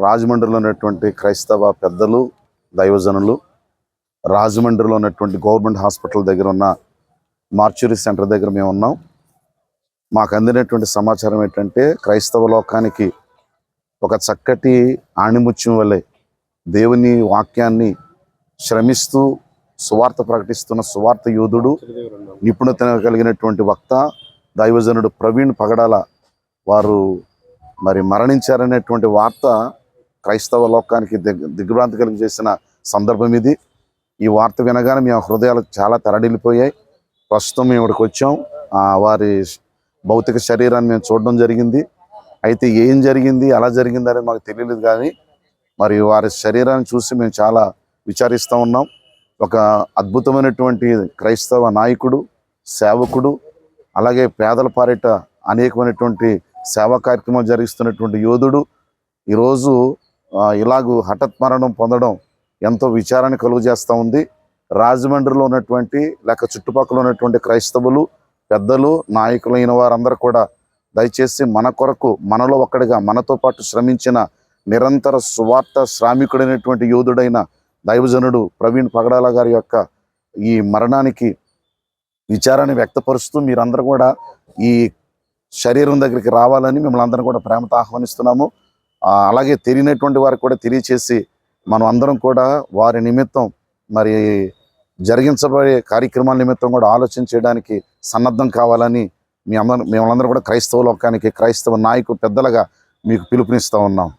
రాజమండ్రిలో ఉన్నటువంటి క్రైస్తవ పెద్దలు, దైవజనులు, రాజమండ్రిలో ఉన్నటువంటి గవర్నమెంట్ హాస్పిటల్ దగ్గర ఉన్న మార్చురీ సెంటర్ దగ్గర మేము ఉన్నాం. మాకు అందినటువంటి సమాచారం ఏంటంటే, క్రైస్తవ లోకానికి ఒక చక్కటి ఆణిముత్యం వలె దేవుని వాక్యాన్ని శ్రమిస్తూ సువార్త ప్రకటిస్తున్న సువార్త యోధుడు, నిపుణత కలిగినటువంటి వక్త, దైవజనుడు ప్రవీణ్ పగడాల వారు మరి మరణించారనేటువంటి వార్త క్రైస్తవ లోకానికి దిగ్భ్రాంతి కలిగి చేసిన సందర్భం ఇది. ఈ వార్త వినగానే మేము హృదయాలు చాలా తరడిల్లిపోయాయి. ప్రస్తుతం మేము ఇక్కడికి వచ్చాం. వారి భౌతిక శరీరాన్ని మేము చూడడం జరిగింది. అయితే ఏం జరిగింది, ఎలా జరిగింది అనేది మాకు తెలియలేదు. కానీ మరి వారి శరీరాన్ని చూసి మేము చాలా విచారిస్తూ ఉన్నాం. ఒక అద్భుతమైనటువంటి క్రైస్తవ నాయకుడు, సేవకుడు, అలాగే పేదల పాలిట అనేకమైనటువంటి సేవా కార్యక్రమాలు జరిగిస్తున్నటువంటి యోధుడు ఈరోజు ఇలాగూ హఠాత్ మరణం పొందడం ఎంతో విచారాన్ని కలుగు చేస్తూ ఉంది. రాజమండ్రిలో ఉన్నటువంటి లేక చుట్టుపక్కల ఉన్నటువంటి క్రైస్తవులు, పెద్దలు, నాయకులైన వారందరూ కూడా దయచేసి మన కొరకు, మనలో ఒక్కడిగా మనతో పాటు శ్రమించిన నిరంతర సువార్త శ్రామికుడైనటువంటి యోధుడైన దైవజనుడు ప్రవీణ్ పగడాల గారి యొక్క ఈ మరణానికి విచారాన్ని వ్యక్తపరుస్తూ మీరందరూ కూడా ఈ శరీరం దగ్గరికి రావాలని మిమ్మల్ని అందరం కూడా ప్రేమతో ఆహ్వానిస్తున్నాము. అలాగే తెలియనటువంటి వారికి కూడా తెలియచేసి మనం అందరం కూడా వారి నిమిత్తం మరి జరిగించబడే కార్యక్రమాల నిమిత్తం కూడా ఆలోచన చేయడానికి సన్నద్ధం కావాలని మేమందరం కూడా క్రైస్తవ లోకానికి, క్రైస్తవ నాయకులు, పెద్దలుగా మీకు పిలుపునిస్తూ ఉన్నాం.